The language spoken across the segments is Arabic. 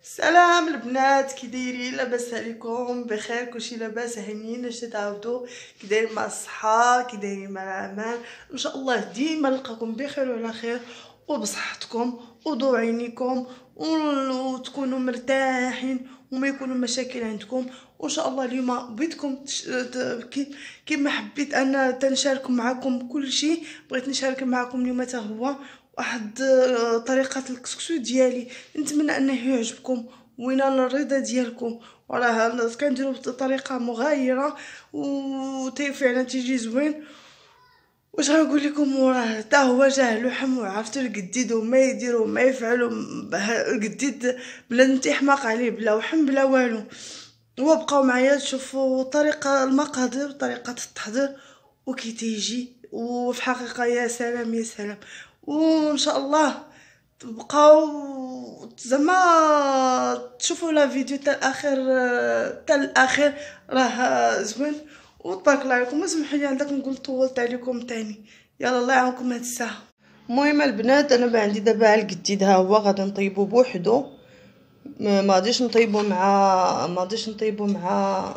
سلام البنات، كي دايرين؟ لاباس عليكم؟ بخير؟ كلشي لاباس؟ هانيين؟ اش تعاودوا؟ كي دايرين مع الصحه؟ كي دايرين مع الامان؟ ان شاء الله ديما نلقاكم بخير وعلى خير وبصحتكم ودو عينيكم وتكونوا مرتاحين وما يكونوا مشاكل عندكم. وان شاء الله اليوم بغيتكم كيما حبيت انا تنشارك معكم كل شيء. بغيت نشارك معكم اليوم حتى هو واحد طريقه الكسكسو ديالي، نتمنى انه يعجبكم وينال الرضا ديالكم. وراه كنديرو بطريقه مغايره فعلا تيجي زوين. واش غنقول لكم، وراه حتى هو جاه لحم وعرفتوا الجديد وما يدير وما يفعلوا الجديد بلا نتي حماق عليه، بلا وحم بلا والو. وبقاو معايا تشوفوا طريقه المقادير وطريقه التحضير وكي تيجي. وفي حقيقه يا سلام يا سلام. وان شاء الله تبقاو زعما تشوفوا لا فيديو تاع الاخر راه زوين. وتبارك الله عليكم. اسمحوا لي عندك نقول طولت عليكم تاني. يلا الله يعاونكم هاد الساعه. المهم البنات، انا عندي دابا الجديد ها هو غادي نطيبو بوحدو، ما غاديش نطيبو مع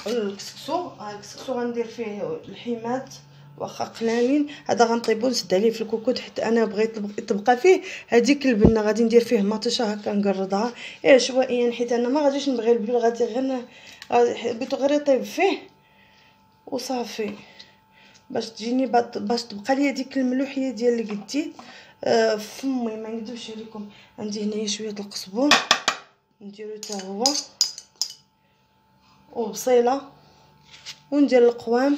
الكسكسو. الكسكسو غندير فيه الحيمات واخا قلالين، هذا غنطيبو نسد عليه في الكوكوط حيت انا بغيت تبقى فيه هذيك البنه. غادي ندير فيه مطيشه هكا نقرضها عشوائيا حيت انا ما غاديش نبغي البيض، غادي بغيتو غير يطيب فيه وصافي باش تجيني باش تبقى لي ديك الملوحيه ديال الجديد فمي. ما نكذبش عليكم، عندي هنايا شويه القزبور نديرو حتى هو وبصيله وندير القوام.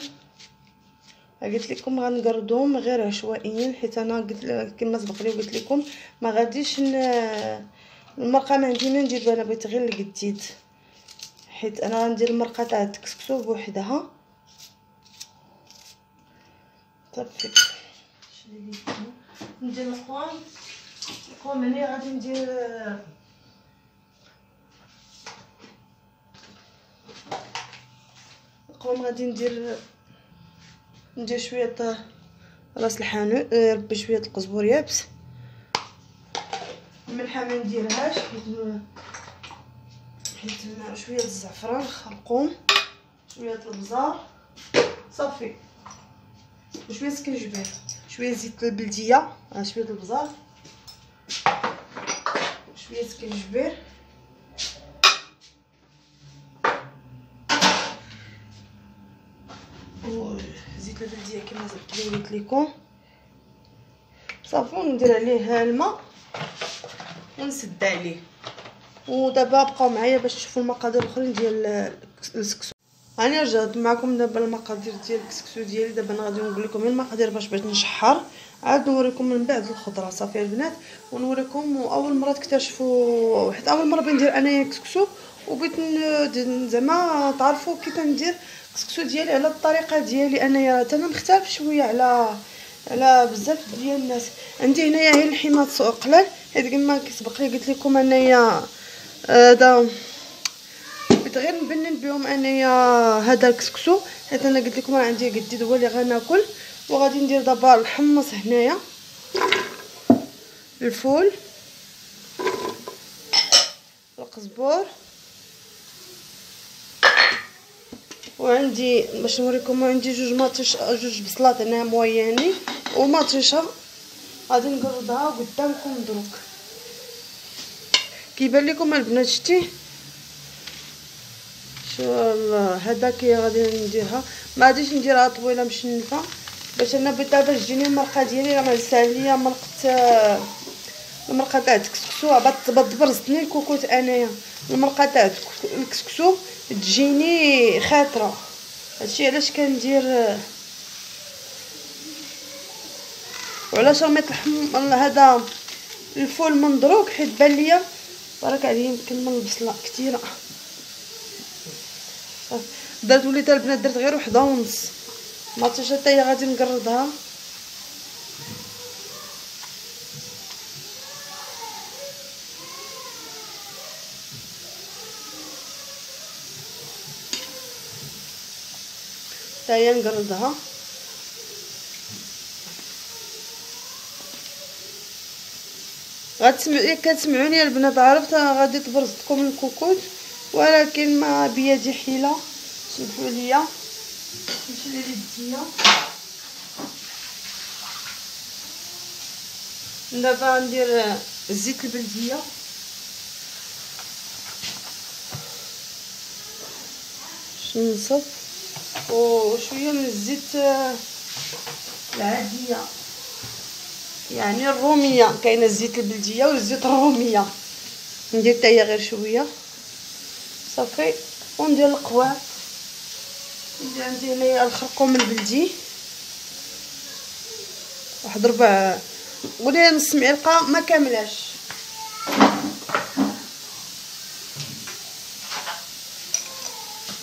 قلت لكم غنقردوهم غير عشوائيا حيت انا قلت كما سبق لي قلت لكم ما غاديش المرقه ما عندي ما ندير، انا بغيت غير الجديد حيت انا غندير المرقه تاع الكسكسو بوحدها صافي. ندير القوام هنا غادي ندير القوام، غادي ندير شويه راس الحانوت، ربي شويه القزبور يابس. الملحه ما نديرهاش حيت شويه الزعفران خرقوم، شويه البزار صافي، وشويه سكنجبير، شويه زيت البلديه، شويه البزار، شويه سكنجبير، زيت البلديه كما قلت لكم صافي. وندير عليه الماء ونسد عليه. ودابا بقاو معايا باش تشوفوا المقادير الاخرين ديال الكسكسو. راني رجعت معكم دابا المقادير ديال الكسكسو ديالي. دابا انا غادي نقول لكم المقادير باش نشحر، عاد نوريكم من بعد الخضره صافي البنات. ونوريكم اول مره تكتشفوا، حيت اول مره بندير انايا كسكسو وبغيت زعما تعرفوا كي تندير الكسكسو ديالي على الطريقه ديالي انايا. انا مختلف شويه على بزاف ديال الناس. عندي هنايا هي الحماض قلال حيت كما كيسبق لي قلت لكم انايا هذا بغيت غير نبنن بهم انايا هذا الكسكسو حيت انا قلت لكم راه عندي جديد هو اللي غناكل. وغادي ندير دابا الحمص هنايا، الفول، القزبور، وعندي باش نوريكم عندي جوج بصلات هنا مويانين ومطيشه غادي نقرضها قدامكم دروك. كيبان لكم البنات شتي ان شاء الله هذا كي غادي نديرها، ما غاديش نديرها طويله مشنفه باش انا باش تجيني المرقه ديالي. راه معسى عليا المرقه تاع الكسكسو برزتني الكوكوط انايا. المرقه تاع الكسكسو تجيني خاطره، هادشي علاش كندير. وعلاش رميت هذا الفول من دروك حيت بان ليا بارك عليه يمكن من البصله كثيره. درت وليت البنات درت غير وحده ونص مطيشه حتى هي غادي نقرضها. حتى هي نقرضها. كتسمعوني البنات، عرفت غادي تبرز لكم الكوكوط ولكن ما بيدي حيله، سمحوا لي نشري لي الديه. دابا ندير الزيت البلديه نصب وشويه من الزيت العاديه، يعني الروميه، كاينه الزيت البلديه والزيت الروميه، ندير حتى هي غير شويه صافي. وندير القوام، ندير عندي هنايا الخرقوم البلدي واحد ربع، قولي نص معلقه ما كاملاش،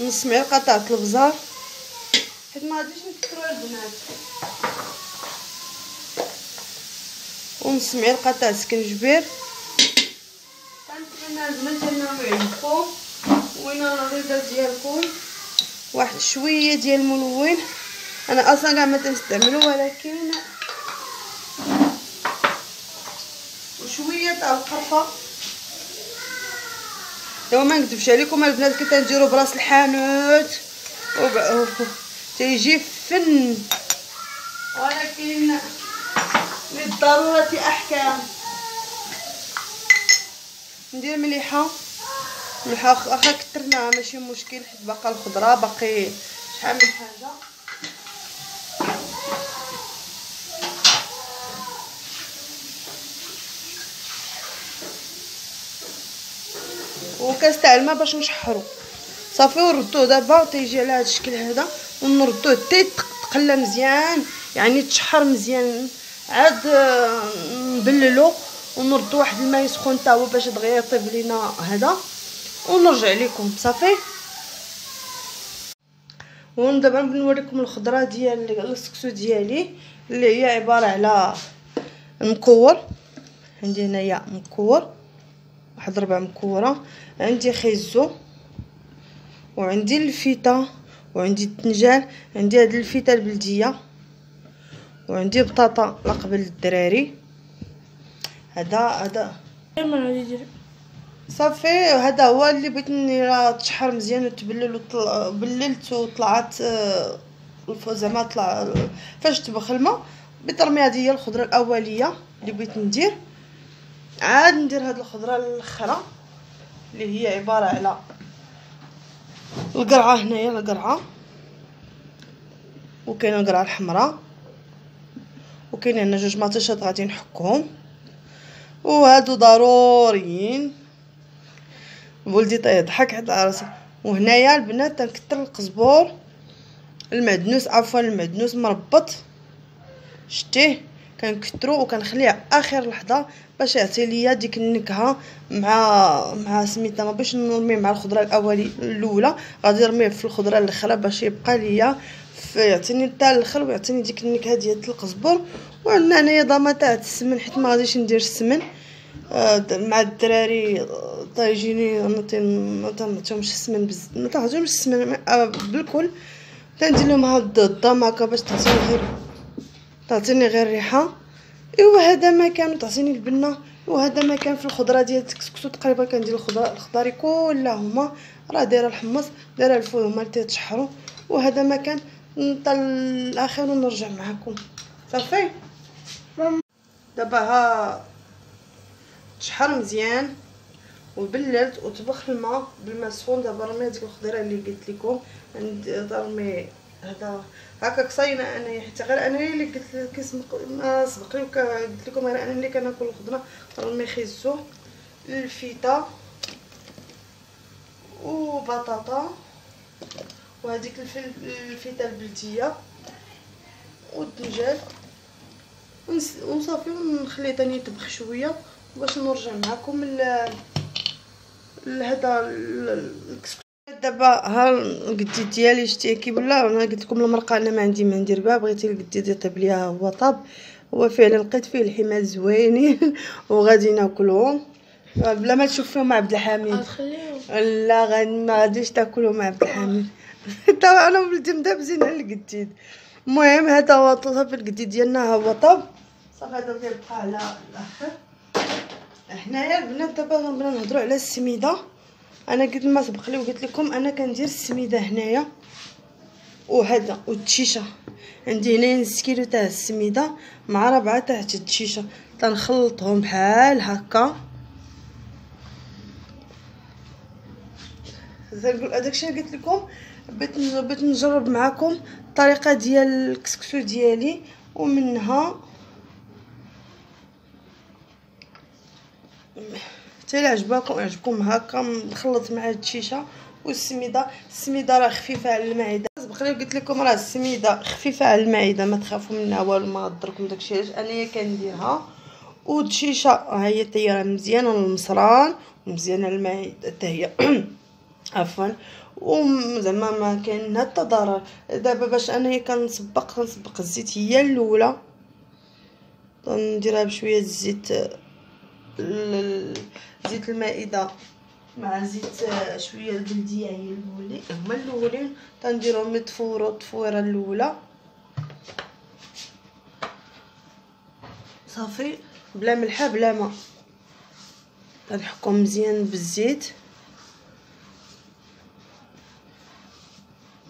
نص معلقه تاع البزار حيت ما غاديش نكثروا البنات، ونص معلقه تاع السكنجبير. كنتمنى البنات انهم يعجبكم، وين الرضا ديالكم. واحد شويه ديال الملون، انا اصلا كاع ما تنستعملو، ولكن وشويه تاع القرفه. ايوا ما نكذبش عليكم البنات، كنت نديرو براس الحانوت تيجي فن، ولكن للضروره احكام. ندير مليحه واخا كثرناها ماشي مشكل، حيت باقا الخضره باقي شحال من حاجه. وكاس تاع الماء باش نشحرو صافي، ونردوه دابا تيجي على هذا الشكل هذا، ونردوه حتى يتقلى مزيان، يعني تشحر مزيان، عاد نبللو ونردو واحد الماء يسخن حتى هو باش دغيا يطيب لينا هذا، ونرجع لكم صافي. ودابا نوريكم الخضره ديال السكسو ديالي اللي هي عباره على مكور. عندي هنايا مكور واحد ربع مكوره، عندي خيزو وعندي الفيتا وعندي الطنجان، عندي هاد الفيتا البلديه وعندي بطاطا لقبل الدراري. هذا صافي، هذا هو اللي بغيت تشحر مزيان وتبلل بللت وطلعت زعما طلع فاش طبخ الماء بترمي. هذه هي الخضره الاوليه اللي بغيت ندير. عاد ندير هذه الخضره الاخرى اللي هي عباره على القرعه. هنايا القرعه، وكاينه القرعه الحمراء، وكاين هنا جوج مطيشات غادي نحكهم، وهادو ضروريين. ولدي يضحك حتى راسه. وهنايا البنات تنكثر القزبور المعدنوس، عفوا المعدنوس مربط، شتيه كنكثرو وكنخليه اخر لحظه باش يعطي ليا ديك النكهه مع سميتها، ما باش نرميه مع الخضره الاولى، غادي نرميه في الخضره الاخرى باش يبقى ليا يعطيني حتى الاخر ويعطيني ديك النكهه ديال القزبر. وعندنا هنايا ضامه تاع السمن، حيت ما غاديش ندير السمن مع الدراري طايجيني، ما تنعطيهمش السمن بزاف، ما تعطيهمش السمن بالكل، تندير لهم هاد الضام هكا باش تعطيني غير ريحه. ايوا هذا ما كان، تعطيني البنه. وهذا ما كان في الخضره ديال الكسكسو. تقريبا كندير الخضاري كلها هما، راه دايره الحمص دايره الفول، هما اللي تيتشحروا. وهذا ما كان نطل الاخير ونرجع معكم صافي. دابا ها تشحر مزيان وبللت وطبخ الماء بالماء سخون. دابا رمي هذيك الخضيره اللي قلت لكم، نرمي هذا هكاك صاينه انايا، حتى غير انايا اللي قلت لك ما سبق لي قلت لكم انا اللي كناكل الخضره. نرمي خيزو الفيتا وبطاطا وهذيك الفيتا البلديه والدجاج وصافي، ونخليه تاني يطبخ شويه باش نرجع معكم لهذا الكسكس. دابا ها القديد ديالي شتيه كيبلا. انا قلت لكم المرقه انا ما عندي ما ندير بها، بغيتي القديد يطيب ليا هو طاب. هو فعلا لقيت فيه الحمال زوينين وغادي ناكلهم بلا ما تشوف فيهم عبد الحميد. لا ما غاديش تاكلهم عبد الحميد. طبعا انا ولدي مدابزين على القديد. المهم هذا هو صافي القديد ديالنا ها هو طاب صافي. هذا غيبقى على الاخر هنايا البنات دابا غنبدا نهضروا على السميده. انا قلت ما سبق لي وقلت لكم انا كندير السميده هنايا وهذا والدشيشه. عندي هنايا نص كيلو تاع السميده مع 4 تاع الدشيشه، تنخلطهم بحال هكا. داكشي اللي قلت لكم. بغيت نجرب معكم الطريقه ديال الكسكسو ديالي، ومنها حتى الا عجبكم هكا نخلط مع الدشيشه والسميده. السميده راه خفيفه على المعده، سبق لي قلت لكم راه السميده خفيفه على المعده، ما تخافوا منها والو، ما غضركم داكشي علاش انايا كنديرها. والدشيشه ها هي حتى هي مزيانه للمصران ومزيانه للمعده حتى هي عفوا، وزعما ما كاين حتى ضرر. دابا باش انايا كنسبق الزيت هي الاولى، نديرها بشويه الزيت، زيت المائده مع زيت شويه البلديه هي هما الاولين، تنديرهم يطفوروا الطفويره الاولى صافي بلا ملحه بلا ما. تنحكهم مزيان بالزيت.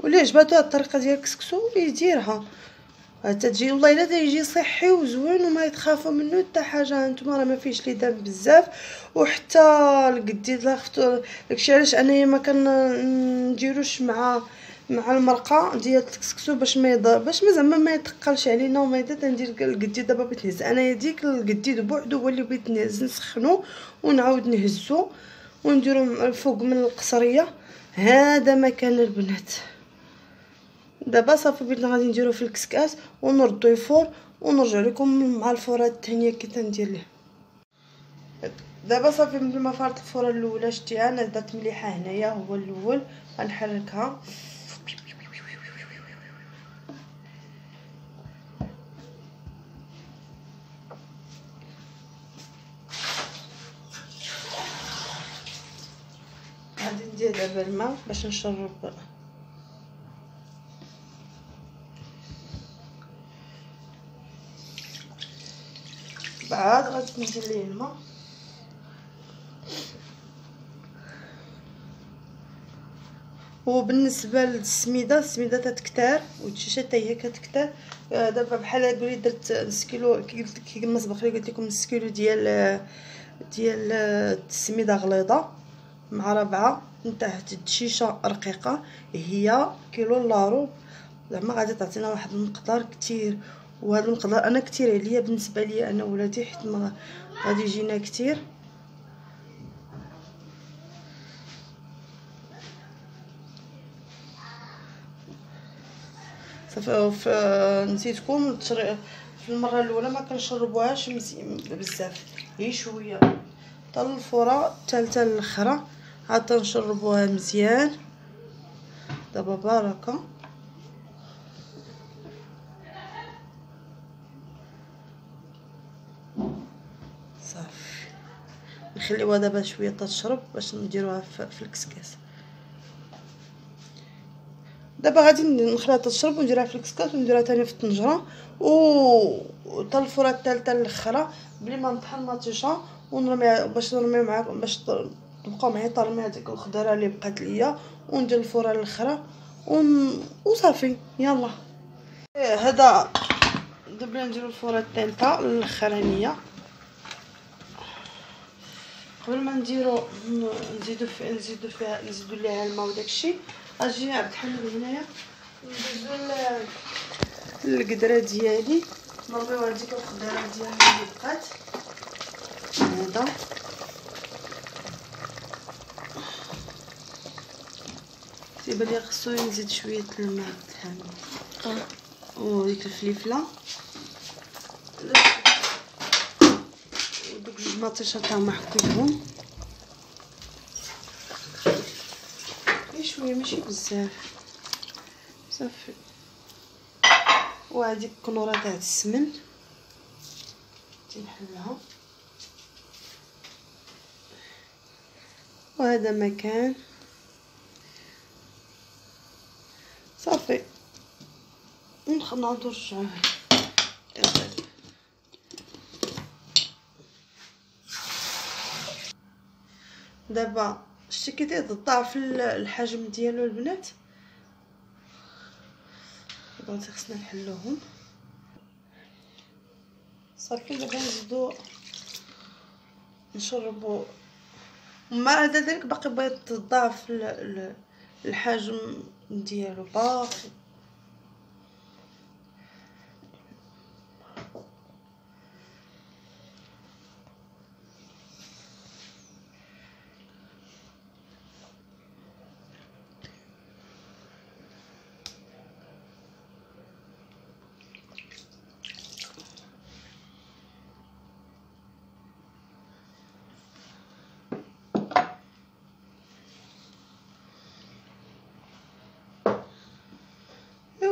واللي عجباتو هاد الطريقه ديال الكسكسو يديرها حتى تجي والله الا تيجي صحي وزوين وما يتخافوا منه حتى حاجه. نتوما راه ما فيهش لي دم بزاف، وحتى القديد لا خفتو. داكشي علاش انايا ما كنديروش مع المرقه ديال الكسكسو باش ما زعما ما يتقلش علينا وما يدا. تندير القديد دابا بغيت نهز انايا ديك القديد بوحدو هو اللي بغيت نهز نسخنو ونعاود نهزو ونديرو فوق من القصريه. هذا مكان البنات. دابا صافي بدنا غادي نديرو في الكسكاس ونردو يفور ونرجع لكم مع الفوره الثانيه كي تندير ليه. دابا صافي من ما فارت الفوره الاولى شتيها نزلت مليحه هنايا هو الاول. غنحركها غادي ندير دابا الماء باش نشرب. بعد غادي ندير ليه الماء. وبالنسبه للسميده، السميده تتكتار والدشيشه حتى هي كتكتار. دابا بحال قولي درت نص كيلو كيما سبق لي قلت لكم نص كيلو ديال السميده غليظه مع 4 نتاع الدشيشه رقيقه، هي كيلو الا ربع. زعما غادي تعطينا واحد المقدار كتير، وهذا المقدار انا كتير عليا بالنسبه لي انا ولادي، حيت ما غادي يجينا كتير. صافي نسيتكم في المره الاولى ما كنشربوهاش بزاف، غير شويه حتى الفوره الثالثه الاخرى عاد تنشربوها مزيان. دابا بركه صافي نخليوها دابا شويه تشرب باش نديروها في الكسكاس. دابا غادي نخليها تشرب ونديرها في الكسكاس ونديرها ثاني في الطنجره حتى الفوره الثالثه الاخرى بلي ما نطحن مطيشه ونرمي باش نرمي معاكم باش تبقاو معايا طارمي هذيك الخضره اللي بقات ليا، وندير الفوره الاخرى وصافي يلا. هذا دابا نديرو الفوره الثالثه الاخرانيه. قبل ما نزيدو ليها الماء وداكشي اجي عبد الحميد هنايا ندوزو القدره ديالي نرميو هذيك الخضره ديالنا اللي بقات. هذا تيبان لي خصو نزيد شويه الماء عبد الحميد. وديك الفليفله ودوك جوج مطيشه تا هما حكيتهم شويه ماشي بزاف صافي. وهذيك الكنوره تاع السمن تنحلها. وهذا مكان صافي نعاودو نرجعوه. دابا شتي كي تضاعف الحجم ديالو البنات. دابا خصنا نحلوهم صافي. دابا نزيدو نشربو، ومع ذلك باقي بغات تضاعف الحجم ديالو باقي.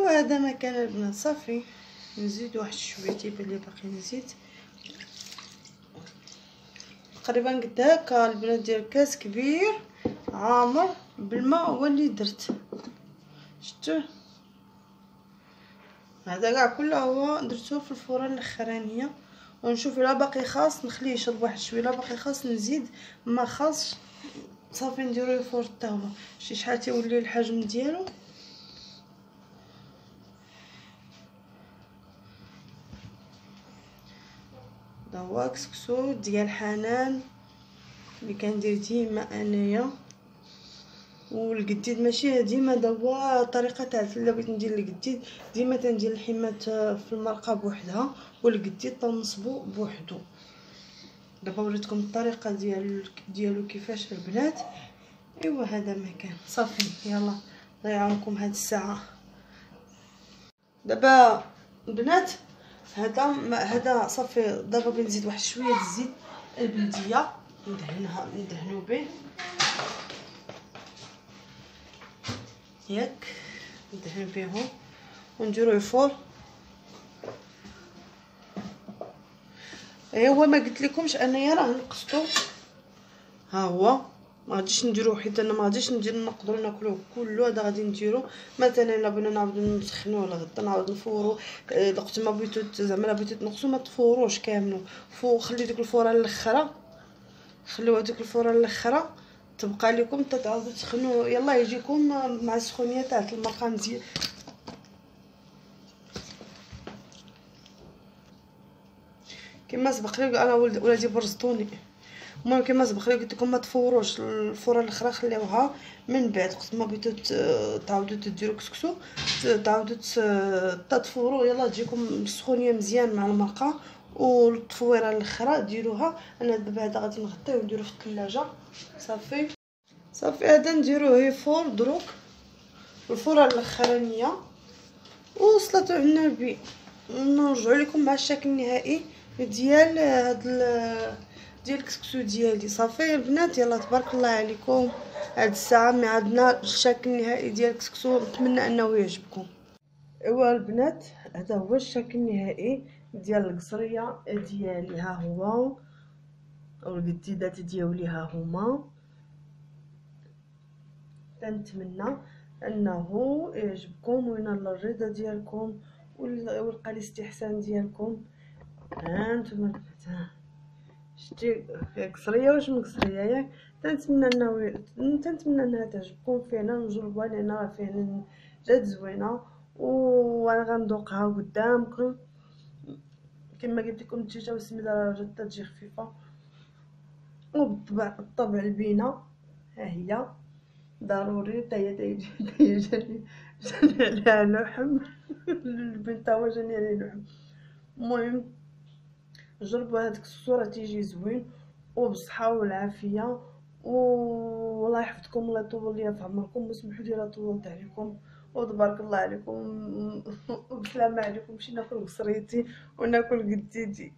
هذا ما كان البنات صافي. نزيد واحد شويه تيبان لي باقي نزيد تقريبا قد هكا البنات ديال كاس كبير عامر بالماء هو اللي درت. شفتوا هذا كاع كله هو درتو في الفران الاخرانيه. ونشوف الا باقي خاص نخليه يشرب واحد شويه، الا باقي خاص نزيد، ما خاصش صافي نديرو يفور حتى هو. شتي شحال تيولي الحجم ديالو. هو كسكسو ديال حنان اللي كندير ديما انايا والقديد. ماشي ديما دابا الطريقه تاع الا بغيت ندير القديد ديما تندير الحمات في المرقه بوحدها والقديد تنصبو بوحدو. دابا وريتكم الطريقه ديالو كيفاش البنات. ايوا هذا ما كان صافي. يلا ضيعونكم هاد الساعه. دابا البنات هذا صافي. دابا بنزيد واحد شويه د الزيت البلديه ندهنو به ياك، ندهن بهم ونديرو يفور. هو ما قلت لكمش انايا راه نقصتو، ها هو ما غاديش نديرو حيت انا ما غاديش نقدروا ناكلوه كله. هذا غادي نديرو مثلا الا بغينا نعاودو نسخنوه لغدا نعاودو نفورو. وقت ما بغيتو زعما بغيتو تنقصو ما تفوروش كاملو، خلي ديك الفوره الاخرى، خليو هذيك الفوره الاخرى تبقى لكم تعاودو تسخنوا. يلا يجيكم مع السخونيه تاع المرقه مزيان. كما سبق لي انا ولادي برزطوني. المهم كما سبق لي قلت لكم ما تفوروش الفوره الاخرى، خليوها من بعد وقت ما بغيتو تعاودو تديروا كسكسو تعاودو تفوروا. يلا تجيكم السخونيه مزيان مع المرقه. والتفويره الاخرى ديروها. انا دابا هذا غادي نغطيه ونديرو في الثلاجه. صافي صافي هذا نديروه يفور دروك الفوره الاخرانيه وصلاه على النبي. نرجعوا لكم مع الشكل النهائي ديال ديال الكسكسو ديالي. صافي البنات يلا تبارك الله عليكم. هاد الساعه مع عندنا الشكل النهائي ديال الكسكسو. نتمنى انه يعجبكم. ايوا البنات هذا هو الشكل النهائي ديال القصريه ديالي. ها هو والقديدات ديالي ها هما. كنتمنى انه يعجبكم وينال الرضا ديالكم ويلقى الاستحسان ديالكم. ها نتوما شتي قصريه واش من قصريه ياك. تنتمنى انها تعجبكم فعلا نجربوها لان راه فعلا جات زوينه وانا غندوقها قدامكم. كما قلت لكم الدجاجه والسميده راه جات تجي خفيفه وبالطبع البينه ها هي ضروري حتى هي جاني عليها لحم. البنت هو جاني عليه لحم. المهم جربوا هذاك الصوره تيجي زوين وبصحه والعافيه. والله يحفظكم الله يطول ليا في عمركم وسمحوا لي لا طولت عليكم وتبارك الله عليكم. وبسلامه عليكم. نمشي ناكل بصريتي وناكل قديدي.